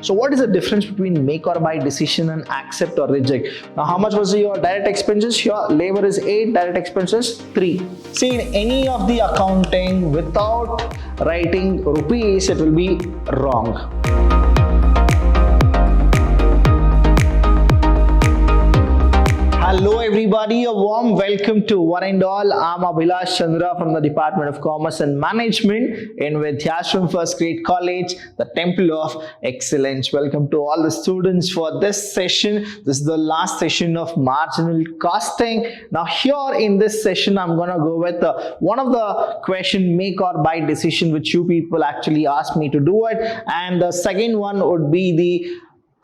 So what is the difference between make or buy decision and accept or reject? Now how much was your direct expenses? Your labor is 8, direct expenses 3. See, in any of the accounting, without writing rupees, it will be wrong. Hello everybody, a warm welcome to one and all. I'm Abhilash Chandra from the Department of Commerce and Management in Vidyashram First Grade College, the Temple of Excellence. Welcome to all the students for this session. This is the last session of marginal costing. Now here in this session, I'm going to go with one of the question, make or buy decision, which you people actually asked me to do it. And the second one would be the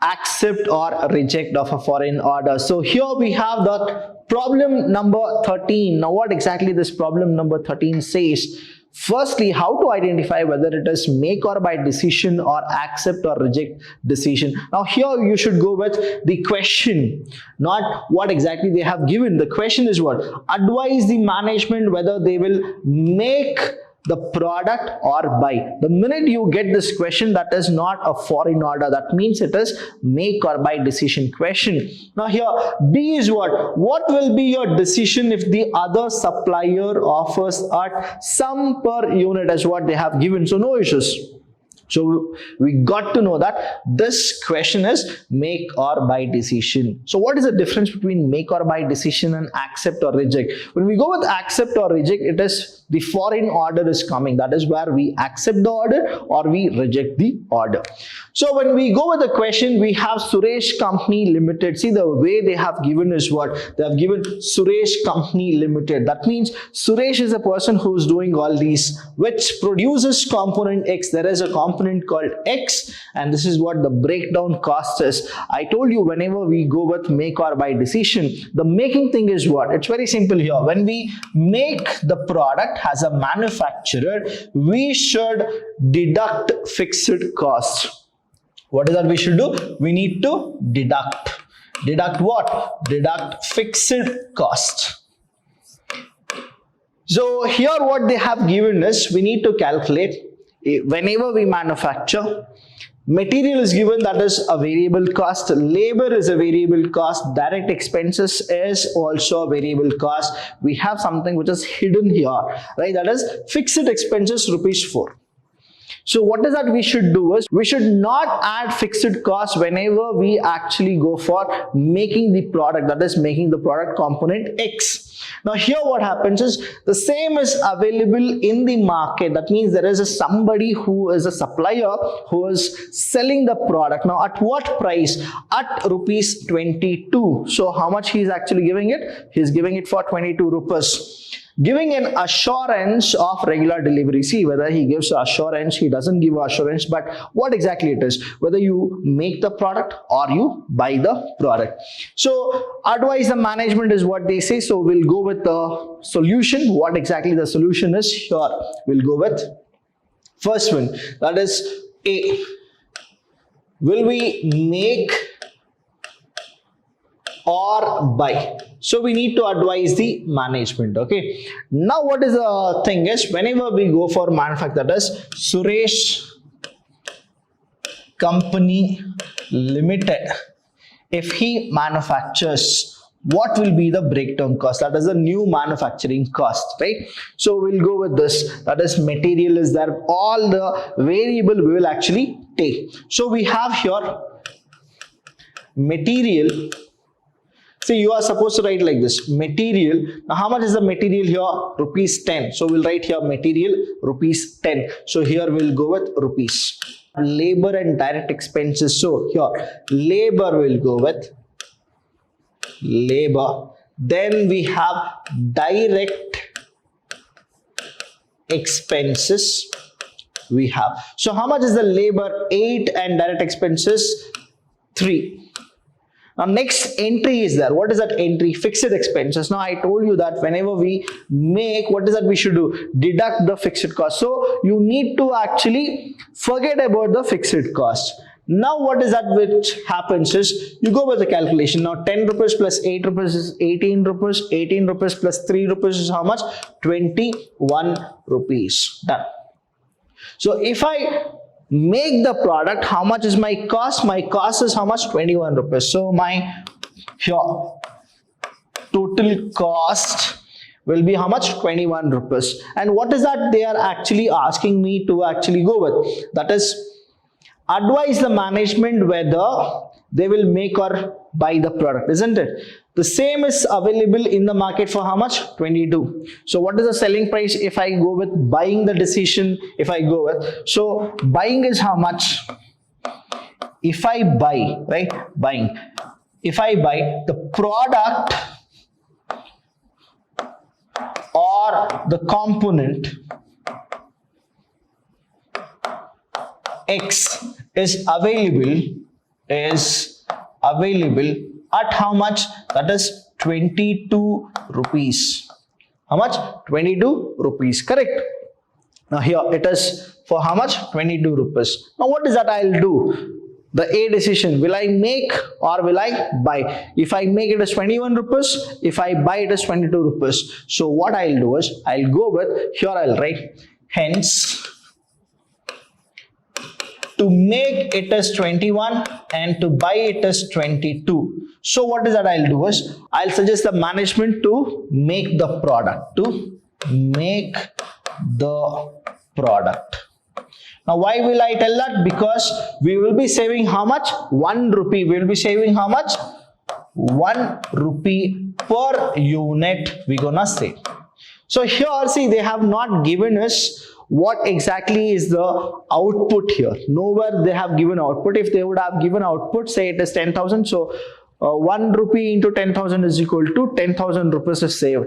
accept or reject of a foreign order. So here we have the problem number 13. Now what exactly this problem number 13 says? Firstly, how to identify whether it is make or buy decision or accept or reject decision. Now here you should go with the question, not what exactly they have given. The question is what? Advise the management whether they will make the product or buy. The minute you get this question, that is not a foreign order. That means it is make or buy decision question. Now here D is what? What will be your decision if the other supplier offers at some per unit as what they have given? So no issues. So we got to know that this question is make or buy decision. So what is the difference between make or buy decision and accept or reject? When we go with accept or reject, it is the foreign order is coming. That is where we accept the order or we reject the order. So when we go with the question, we have Suresh Company Limited. See, the way they have given is what? They have given Suresh Company Limited. That means Suresh is a person who is doing all these, which produces component X. There is a component called X, and this is what the breakdown cost is. I told you whenever we go with make or buy decision, the making thing is what? It's very simple here. When we make the product as a manufacturer, we should deduct fixed costs. What is that we should do? We need to deduct. Deduct what? Deduct fixed cost. So here what they have given is we need to calculate whenever we manufacture, material is given, that is a variable cost, labor is a variable cost, direct expenses is also a variable cost. We have something which is hidden here, right? That is fixed expenses ₹4. So what is that we should do is, we should not add fixed cost whenever we actually go for making the product, that is making the product component X. Now here what happens is, the same is available in the market. That means there is somebody who is a supplier who is selling the product. Now at what price? At ₹22. So how much he is actually giving it? He is giving it for 22 rupees. Giving an assurance of regular delivery. See, whether he gives assurance, he doesn't give assurance, but what exactly it is, whether you make the product or you buy the product. So advise the management is what they say. So we'll go with the solution. What exactly the solution is here? We'll go with first one, that is A. Will we make or buy? So we need to advise the management. Okay. Now what is the thing is, whenever we go for manufacture, that is Suresh Company Limited, if he manufactures, what will be the breakdown cost? That is the new manufacturing cost, right? So we'll go with this, that is material is there, all the variable we will actually take. So we have here material. See, you are supposed to write like this, material. Now how much is the material here? ₹10. So we'll write here material ₹10. So here we'll go with rupees. Labor and direct expenses. So here labor will go with labor. Then we have direct expenses we have. So how much is the labor? 8 and direct expenses 3. Now next entry is there. What is that entry? Fixed expenses. Now I told you that whenever we make, what is that we should do? Deduct the fixed cost. So you need to actually forget about the fixed cost. Now what is that which happens is, you go with the calculation. Now 10 rupees plus 8 rupees is 18 rupees. 18 rupees plus 3 rupees is how much? 21 rupees. Done. So if I make the product, how much is my cost? My cost is how much? 21 rupees. So my here total cost will be how much? 21 rupees. And what is that they are actually asking me to actually go with? That is, advise the management whether they will make or buy the product, isn't it? The same is available in the market for how much? 22. So what is the selling price if I go with buying the decision? If I go with, so buying is how much? If I buy, right? Buying. If I buy the product or the component X is available at how much? That is 22 rupees. How much? 22 rupees, correct? Now here it is for how much? 22 rupees. Now what is that I'll do? The A decision, will I make or will I buy? If I make it as 21 rupees, if I buy it as 22 rupees. So what I'll do is, I'll go with, here I'll write, hence, to make it as 21 and to buy it as 22. So what is that I'll do is, I'll suggest the management to make the product, Now why will I tell that? Because we will be saving how much? 1 rupee. We will be saving how much? 1 rupee per unit we're gonna save. So here, see, they have not given us what exactly is the output here. Nowhere they have given output. If they would have given output, say it is 10,000. So 1 rupee into 10,000 is equal to 10,000 rupees is saved.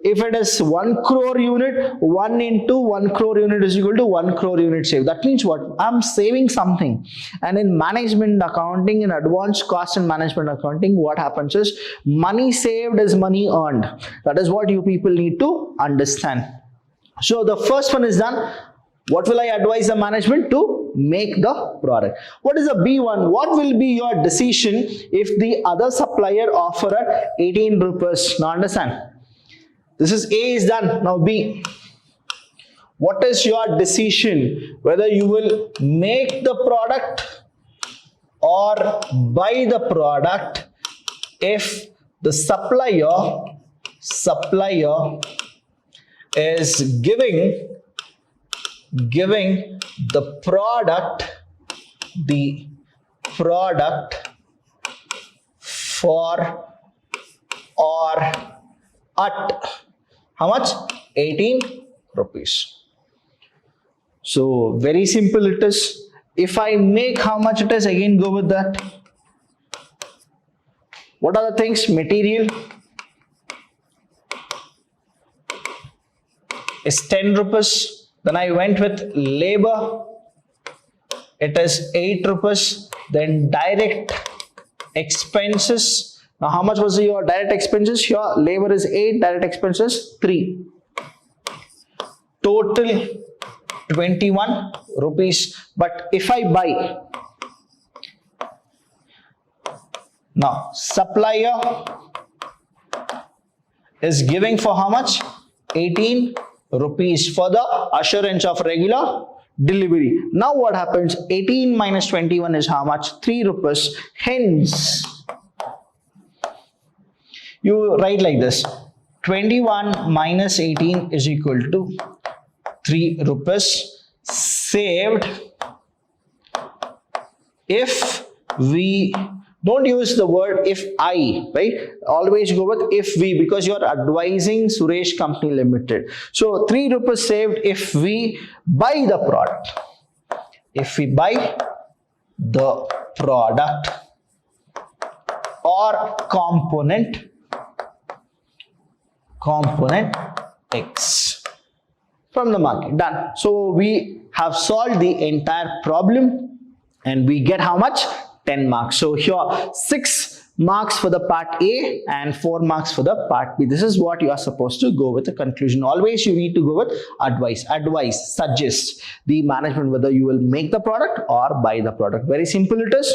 If it is 1 crore unit, 1 into 1 crore unit is equal to 1 crore unit saved. That means what? I'm saving something. And in management accounting, in advanced cost and management accounting, what happens is money saved is money earned. That is what you people need to understand. So the first one is done. What will I advise the management to make the product? What is the B one? What will be your decision if the other supplier offer at 18 rupees? Now understand. This is A is done. Now B. What is your decision? Whether you will make the product or buy the product if the supplier is giving the product for or at how much? 18 rupees. So very simple it is. If I make, how much it is? Again go with that. What are the things? Material is 10 rupees. Then I went with labor, it is 8 rupees. Then direct expenses. Now how much was your direct expenses? Here labor is 8, direct expenses 3. Total 21 rupees. But if I buy, now supplier is giving for how much? 18 rupees for the assurance of regular delivery. Now what happens? 18 minus 21 is how much? 3 rupees. Hence, you write like this. 21 minus 18 is equal to 3 rupees saved if we don't use the word if I, right? Always go with if we, because you are advising Suresh Company Limited. So 3 rupees saved if we buy the product. If we buy the product or component X from the market. Done. So we have solved the entire problem and we get how much? 10 marks. So here 6 marks for the part A and 4 marks for the part B. This is what you are supposed to go with the conclusion. Always you need to go with advise, suggest the management whether you will make the product or buy the product. Very simple it is.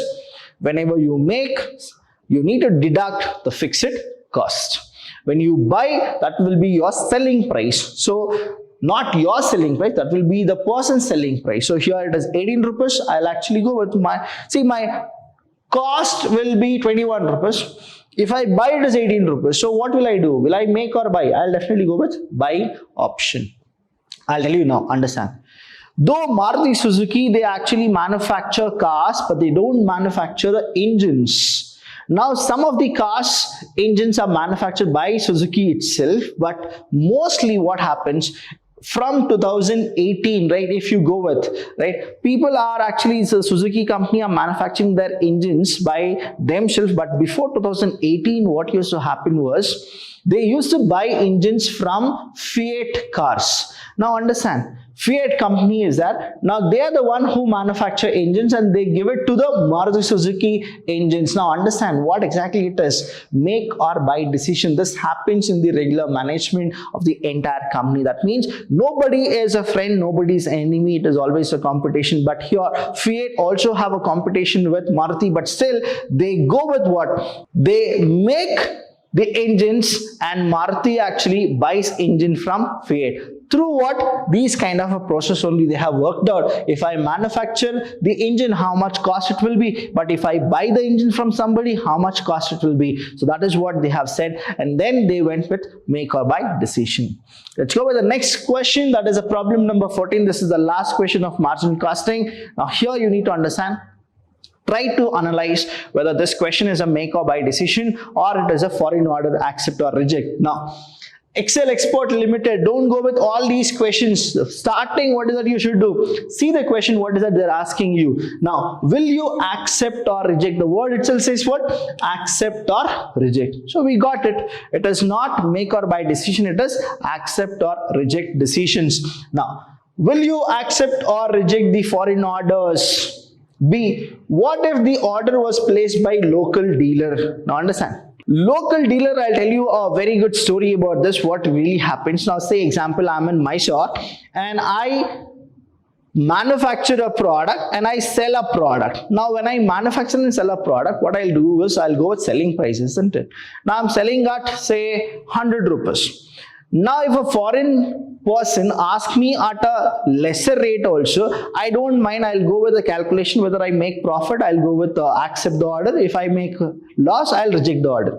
Whenever you make, you need to deduct the fixed cost. When you buy, that will be your selling price. So not your selling price, that will be the person's selling price. So here it is 18 rupees. I'll actually go with my cost will be 21 rupees. If I buy it as 18 rupees, so what will I do? Will I make or buy? I'll definitely go with buy option. I'll tell you now, understand. Though Maruti Suzuki, they actually manufacture cars, but they don't manufacture the engines. Now, some of the cars engines are manufactured by Suzuki itself, but mostly what happens from 2018, right, if you go with, right, people are actually, the Suzuki company are manufacturing their engines by themselves, but before 2018, what used to happen was, they used to buy engines from Fiat cars. Now understand, Fiat company is that, now they are the one who manufacture engines and they give it to the Maruti Suzuki engines. Now understand what exactly it is, make or buy decision. This happens in the regular management of the entire company. That means nobody is a friend, nobody is an enemy, it is always a competition. But here Fiat also have a competition with Maruti, but still they go with what? They make the engines and Maruti actually buys engine from Fiat. Through what? These kind of a process only they have worked out. If I manufacture the engine, how much cost it will be, but if I buy the engine from somebody, how much cost it will be. So that is what they have said, and then they went with make or buy decision. Let's go with the next question. That is a problem number 14. This is the last question of margin costing. Now here you need to understand, try to analyze whether this question is a make or buy decision or it is a foreign order, accept or reject. Now, Excel Export Limited, don't go with all these questions. Starting, what is that you should do? See the question, what is that they're asking you. Now, will you accept or reject? The word itself says what? Accept or reject. So we got it. It is not make or buy decision, it is accept or reject decisions. Now, will you accept or reject the foreign orders? B, what if the order was placed by local dealer? Now understand, local dealer, I'll tell you a very good story about this, what really happens. Now say example, I'm in Mysore and I manufacture a product and I sell a product. Now when I manufacture and sell a product, what I'll do is I'll go with selling price, isn't it? Now I'm selling at say 100 rupees. Now if a foreign person asks me at a lesser rate also, I don't mind, I'll go with the calculation. Whether I make profit, I'll go with accept the order. If I make loss, I'll reject the order.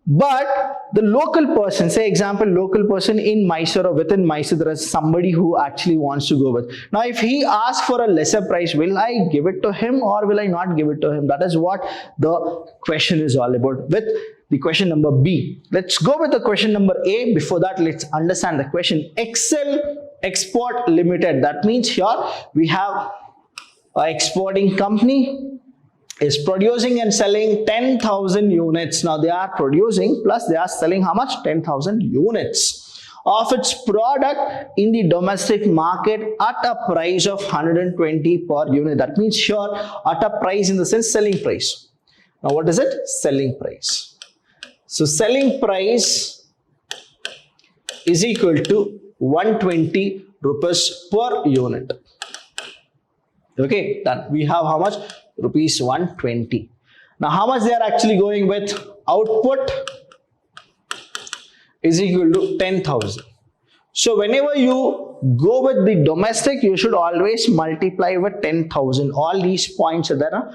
But the local person, say example, local person in Mysore or within Mysore, there is somebody who actually wants to go with. Now if he asks for a lesser price, will I give it to him or will I not give it to him? That is what the question is all about with the question number B. Let's go with the question number A. Before that, let's understand the question. Excel Export Limited. That means here we have an exporting company is producing and selling 10,000 units. Now they are producing plus they are selling how much? 10,000 units of its product in the domestic market at a price of 120 per unit. That means here at a price in the sense selling price. Now what is it? Selling price. So selling price is equal to 120 rupees per unit. Okay, that we have how much? Rupees 120. Now how much they are actually going with? Output is equal to 10,000. So whenever you go with the domestic, you should always multiply with 10,000. All these points are there.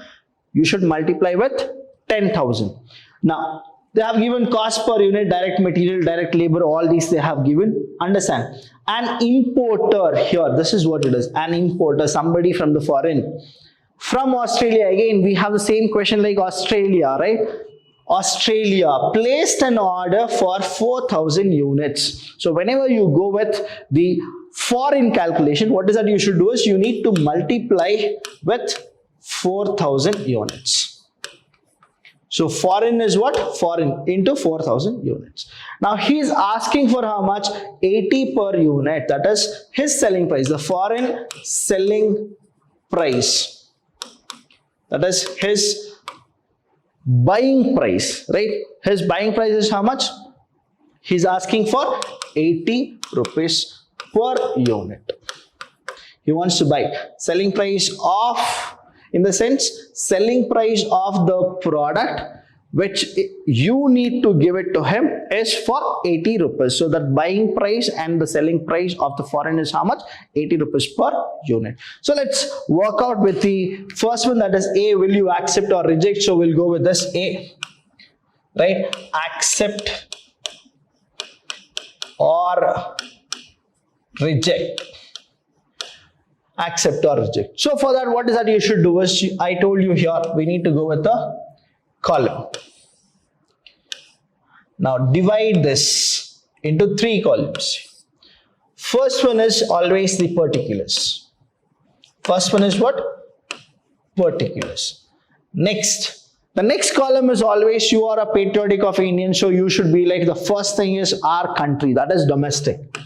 You should multiply with 10,000. Now they have given cost per unit, direct material, direct labor, all these they have given. Understand? An importer here, this is what it is. An importer, somebody from the foreign. From Australia, again, we have the same question like Australia, right? Australia placed an order for 4,000 units. So whenever you go with the foreign calculation, what is that you should do is you need to multiply with 4,000 units. So foreign is what? Foreign into 4,000 units. Now he is asking for how much? 80 per unit. That is his selling price. The foreign selling price. That is his buying price, right? His buying price is how much? He is asking for 80 rupees per unit. He wants to buy. Selling price of, in the sense, selling price of the product which you need to give it to him is for 80 rupees. So that buying price and the selling price of the foreign is how much? 80 rupees per unit. So let's work out with the first one, that is A. Will you accept or reject? So we'll go with this A, right? Accept or reject. Accept or reject. So for that, what is that you should do is, I told you here, we need to go with the column. Now divide this into 3 columns. First one is always the particulars. First one is what? Particulars. Next, the next column is always, you are a patriotic of Indian, so you should be like, the first thing is our country, that is domestic.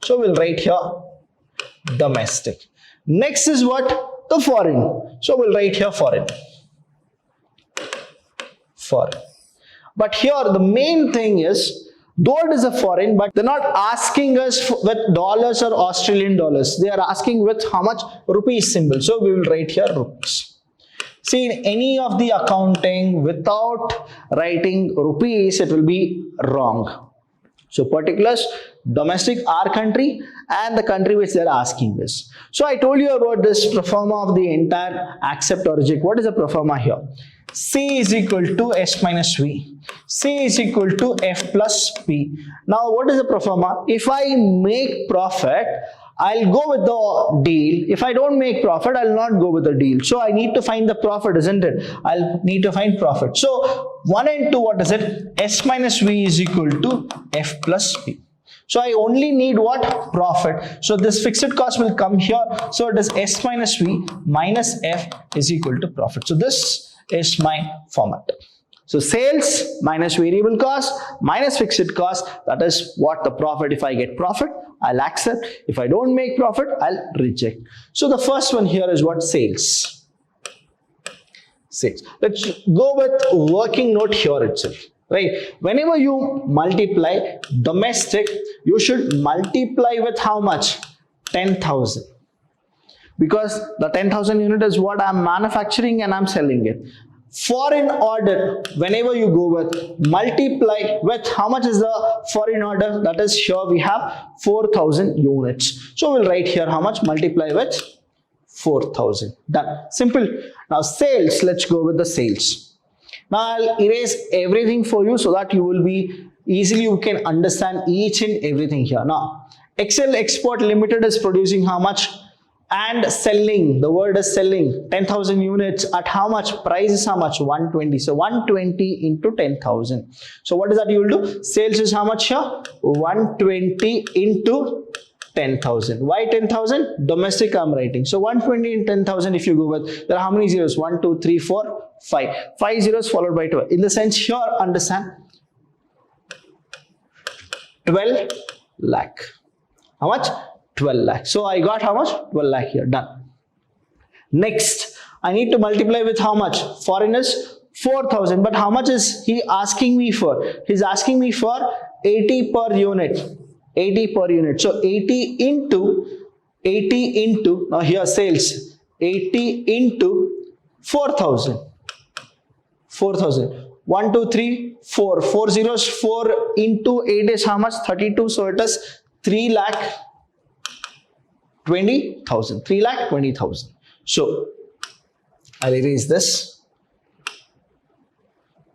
So we'll write here domestic. Next is what? The foreign. So we'll write here foreign. Foreign. But here the main thing is, though it is a foreign, but they're not asking us with dollars or Australian dollars. They are asking with how much? Rupees symbol. So we will write here rupees. See, in any of the accounting, without writing rupees, it will be wrong. So particulars, domestic, our country, and the country which they are asking this. So I told you about this pro forma of the entire accept or reject. What is the pro forma here? C is equal to S minus V. C is equal to F plus P. Now what is the pro forma? If I make profit, I'll go with the deal. If I don't make profit, I'll not go with the deal. So I need to find the profit, isn't it? I'll need to find profit. So 1 and 2, what is it? S minus V is equal to F plus P. So I only need what? Profit. So this fixed cost will come here. So it is S minus V minus F is equal to profit. So this is my format. So sales minus variable cost minus fixed cost, that is what the profit. If I get profit, I'll accept. If I don't make profit, I'll reject. So the first one here is what? Sales. Sales. Let's go with working note here itself. Right? Whenever you multiply domestic, you should multiply with how much? 10,000. Because the 10,000 unit is what I'm manufacturing and I'm selling it. Foreign order, whenever you go with, multiply with how much is the foreign order? That is, here we have 4,000 units. So we'll write here how much? Multiply with 4,000. Done. Simple. Now sales, let's go with the sales. Now I'll erase everything for you so that you will be easily, you can understand each and everything here. Now Excel Export Limited is producing how much? And selling, the word is selling, 10,000 units at how much? Price is how much? 120. So 120 into 10,000. So what is that you will do? Sales is how much here? 120 into 10,000. Why 10,000? Domestic I'm writing. So 120 into 10,000 if you go with, there are how many zeros? 1, 2, 3, 4, 5. 5 zeros followed by 12. In the sense here, understand, 12 lakh. How much? 12 lakh. So I got how much? 12 lakh here. Done. Next, I need to multiply with how much? Foreign is 4,000. But how much is he asking me for? He's asking me for 80 per unit. 80 per unit. So 80 into, now here sales, 80 into 4,000. 4,000. 1, 2, 3, 4. 4 zeros. 4 into 8 is how much? 32. So it is 3 lakh 20,000. 3 lakh 20,000. So I'll erase this.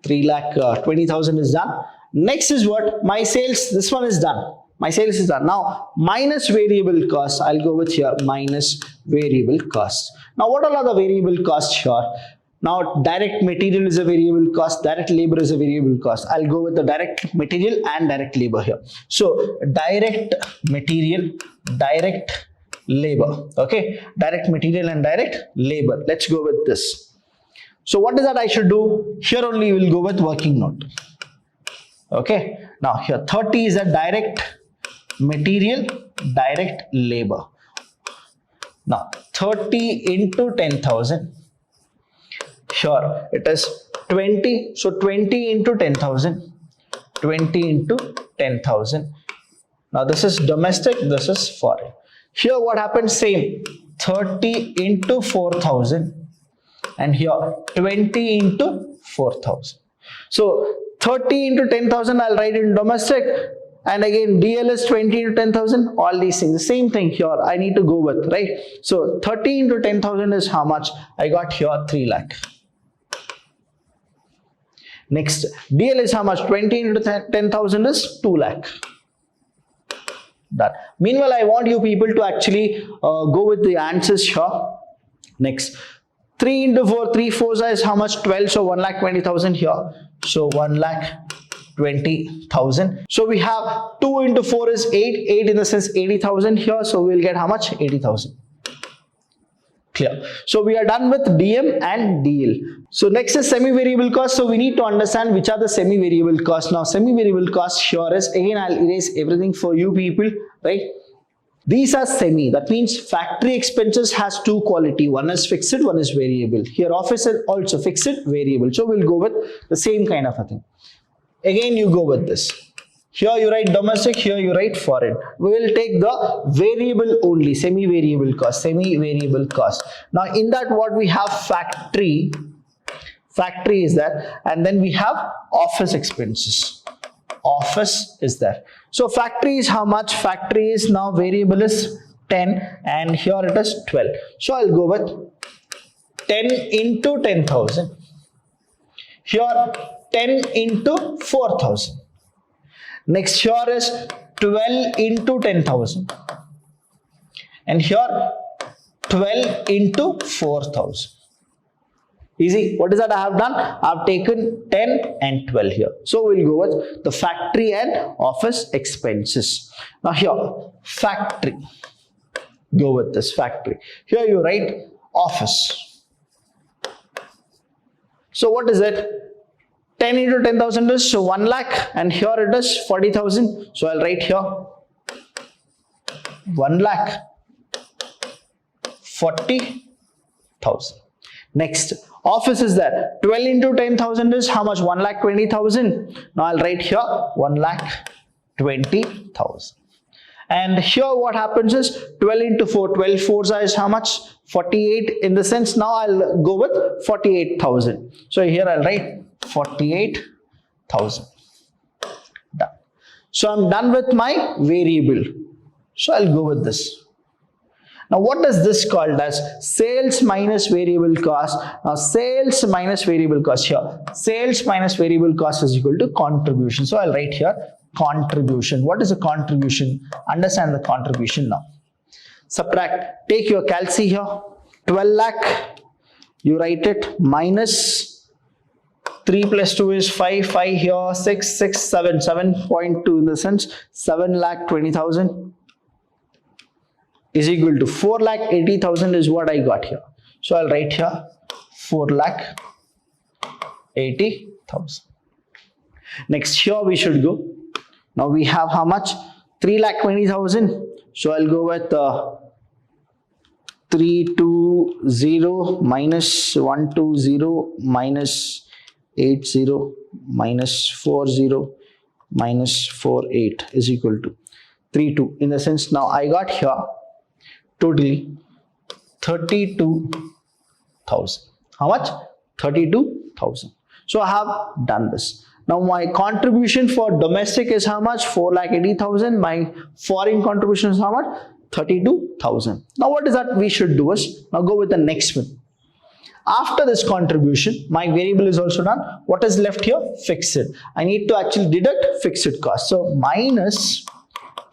3 lakh 20,000 is done. Next is what? My sales. This one is done. My sales is done. Now minus variable cost. I'll go with here minus variable cost. Now what all are the variable costs here? Now direct material is a variable cost, direct labor is a variable cost. I'll go with the direct material and direct labor here. So direct material, direct labor. Okay, direct material and direct labor. Let's go with this. So what is that I should do? Here only we'll go with working note. Okay, now here 30 is a direct material, direct labor. Now 30 into 10,000. Here it is 20. So 20 into 10,000. 20 into 10,000. Now this is domestic, this is foreign. Here what happens? Same. 30 into 4,000. And here 20 into 4,000. So 30 into 10,000 I'll write in domestic, and again DL is 20 into 10,000, all these things. The same thing here I need to go with, right? So 30 into 10,000 is how much? I got here 3 lakh. Next, DL is how much? 20 into 10,000 is 2 lakh. Done. Meanwhile, I want you people to actually go with the answers here. Next, 3 into 4, 3 4s is how much? 12, so 1,20,000 here. So 1,20,000. So we have 2 into 4 is 8, 8 in the sense 80,000 here. So we'll get how much? 80,000. Clear. So we are done with DM and DL. So next is semi-variable cost. So we need to understand which are the semi-variable costs. Now semi-variable cost here is, again I'll erase everything for you people, right? These are semi, that means factory expenses has two quality. One is fixed, one is variable. Here office is also fixed, variable. So we'll go with the same kind of a thing. Again you go with this. Here you write domestic, here you write foreign. We will take the variable only, semi-variable cost, semi-variable cost. Now in that what we have factory is there, and then we have office expenses. Office is there. So factory is how much? Factory is now variable is 10 and here it is 12. So I'll go with 10 into 10,000. Here 10 into 4,000. Next here is 12 into 10,000 and here 12 into 4,000. Easy. What is that I have done? I have taken 10 and 12 here. So we'll go with the factory and office expenses. Now here factory. Go with this factory. Here you write office. So what is it? 10 into 10,000 is so 1 lakh and here it is 40,000. So I'll write here 1 lakh 40,000. Next, office is there. 12 into 10,000 is how much? 1,20,000. Now I'll write here 1,20,000. And here what happens is 12 into 4, 12 fours is how much? 48 in the sense. Now I'll go with 48,000. So here I'll write 48,000. Done. So I'm done with my variable. So I'll go with this. Now what is this called as? Sales minus variable cost. Now sales minus variable cost here. Sales minus variable cost is equal to contribution. So I'll write here contribution. What is a contribution? Understand the contribution now. Subtract. Take your calci here. 12 lakh. You write it minus 3 plus 2 is 5. 5 here. 6, 6, 7. 7.2 in the sense 7,20,000. Is equal to 4,80,000 is what I got here. So I'll write here 4,80,000. Next here we should go. Now we have how much? 3,20,000. So I'll go with 320 minus 120 minus 80 minus 40 minus 48 is equal to 32. In the sense now I got here totally 32,000. How much? 32,000. So I have done this. Now my contribution for domestic is how much? 4,80,000. My foreign contribution is how much? 32,000. Now what is that we should do is, now go with the next one. After this contribution, my variable is also done. What is left here? Fixed. I need to actually deduct fixed cost. So minus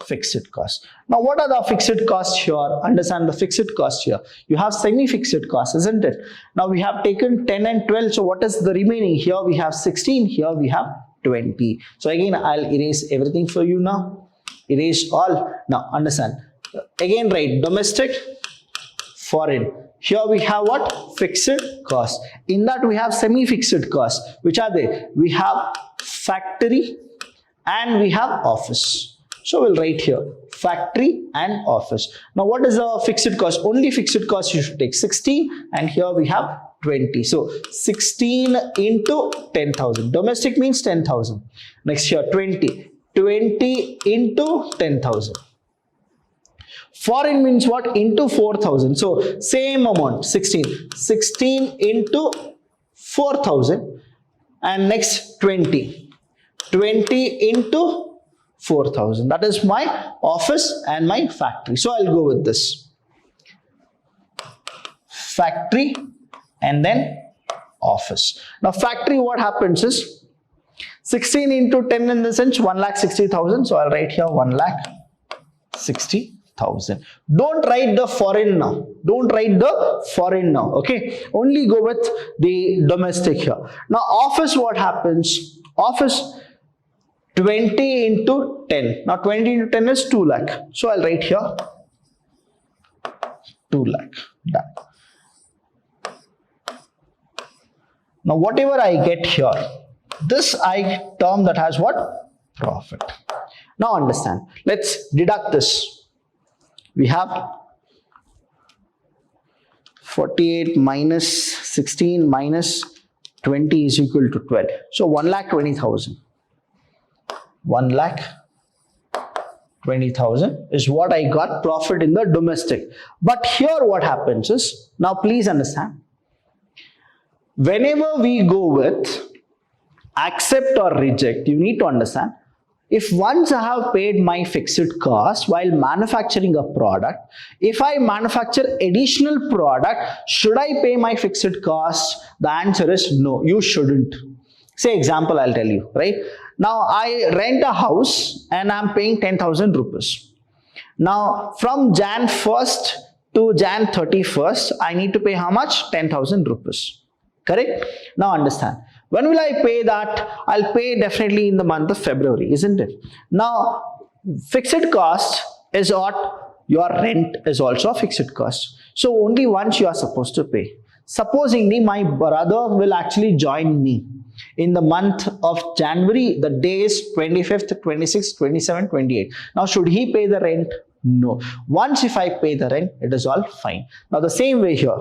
fixed cost. Now what are the fixed costs here? Understand the fixed cost here. You have semi-fixed cost, isn't it? Now we have taken 10 and 12. So what is the remaining? Here we have 16. Here we have 20. So again I'll erase everything for you now. Erase all. Now understand. Again write domestic, foreign. Here we have what? Fixed cost. In that we have semi-fixed cost. Which are they? We have factory and we have office. So we'll write here factory and office. Now what is the fixed cost? Only fixed cost you should take 16 and here we have 20. So 16 into 10,000. Domestic means 10,000. Next here 20. 20 into 10,000. Foreign means what? Into 4,000. So same amount 16. 16 into 4,000. and next 20. 20 into 4,000. That is my office and my factory. So I'll go with this. Factory and then office. Now factory, what happens is 16 into 10 in the sense 1,60,000. So I'll write here 1,60,000. Don't write the foreign now. Don't write the foreign now. Okay. Only go with the domestic here. Now office, what happens? Office 20 into 10. Now 20 into 10 is 2 lakh. So I'll write here 2 lakh. Done. Now whatever I get here, this I term that has what? Profit. Now understand. Let's deduct this. We have 48 minus 16 minus 20 is equal to 12. So 1,20,000. 1,20,000 is what I got profit in the domestic. But here what happens is, now please understand, whenever we go with accept or reject, you need to understand, if once I have paid my fixed cost while manufacturing a product, if I manufacture additional product, should I pay my fixed cost? The answer is no, you shouldn't. Say example, I'll tell you, right? Now I rent a house and I'm paying 10,000 rupees. Now from Jan 1st to Jan 31st, I need to pay how much? 10,000 rupees. Correct? Now understand. When will I pay that? I'll pay definitely in the month of February, isn't it? Now, fixed cost is what? Your rent is also a fixed cost. So only once you are supposed to pay. Supposingly, my brother will actually join me in the month of January. The days 25th, 26th, 27th, 28th. Now, should he pay the rent? No. Once if I pay the rent, it is all fine. Now, the same way here.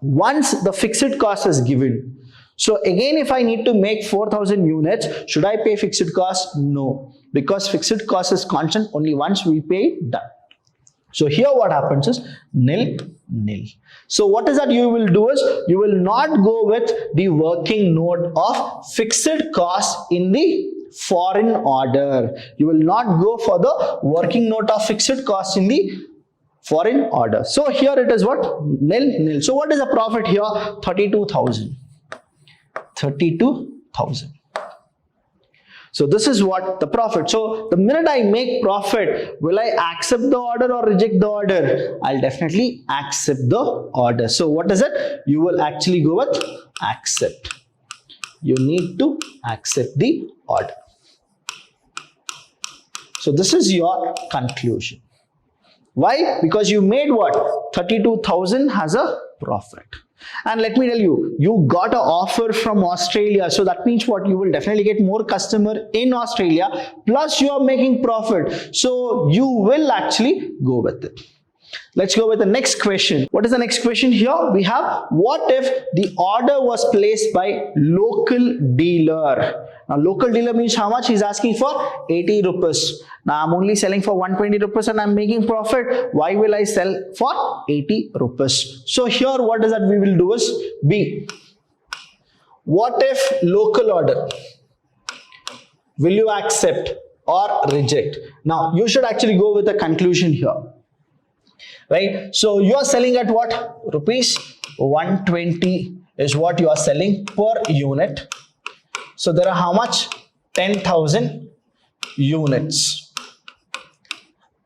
Once the fixed cost is given, so again if I need to make 4,000 units, should I pay fixed cost? No, because fixed cost is constant. Only once we pay, done. So here what happens is nil, nil. So what is that you will do is, you will not go with the working note of fixed cost in the foreign order. You will not go for the working note of fixed cost in the foreign order. So here it is what? Nil, nil. So what is the profit here? 32,000. 32,000. So this is what the profit. So the minute I make profit, will I accept the order or reject the order? I'll definitely accept the order. So what is it? You will actually go with accept. You need to accept the order. So this is your conclusion. Why? Because you made what? 32,000 as a profit. And let me tell you, you got an offer from Australia. So that means what? You will definitely get more customer in Australia. Plus you are making profit. So you will actually go with it. Let's go with the next question. What is the next question here? We have, what if the order was placed by local dealer? Now local dealer means how much? He's asking for 80 rupees. Now I'm only selling for 120 rupees and I'm making profit. Why will I sell for 80 rupees? So here what is that we will do is B. What if local order? Will you accept or reject? Now you should actually go with the conclusion here. Right? So you are selling at what? Rupees 120 is what you are selling per unit. So there are how much? 10,000 units.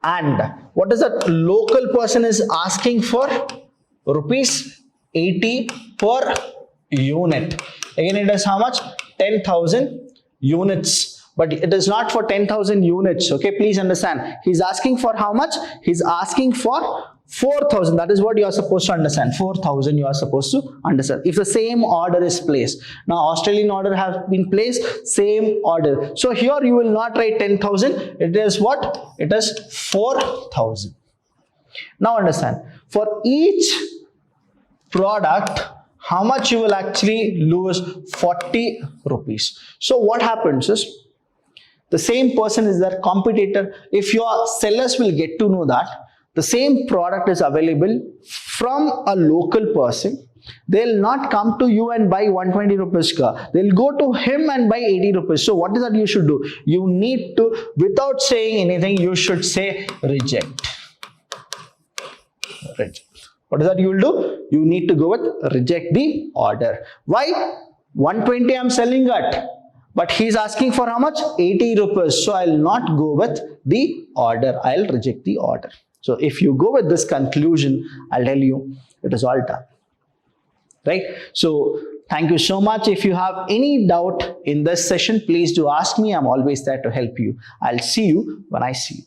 And what is that local person is asking for? Rupees 80 per unit. Again it is how much? 10,000 units. But it is not for 10,000 units. Okay, please understand. He's asking for how much? He's asking for 4,000. That is what you are supposed to understand. 4,000 you are supposed to understand. If the same order is placed. Now Australian order has been placed, same order. So here you will not write 10,000. It is what? It is 4,000. Now understand. For each product, how much you will actually lose? 40 rupees. So what happens is, the same person is their competitor. If your sellers will get to know that the same product is available from a local person, They'll not come to you and buy 120 rupees car. They'll go to him and buy 80 rupees. So what is that you should do? You need to, without saying anything, you should say reject. Reject. What is that you will do? You need to go with reject the order. Why? 120 I'm selling at, but he's asking for how much? 80 rupees. So I'll not go with the order. I'll reject the order. So if you go with this conclusion, I'll tell you it is all done. Right? So thank you so much. If you have any doubt in this session, please do ask me. I'm always there to help you. I'll see you when I see you.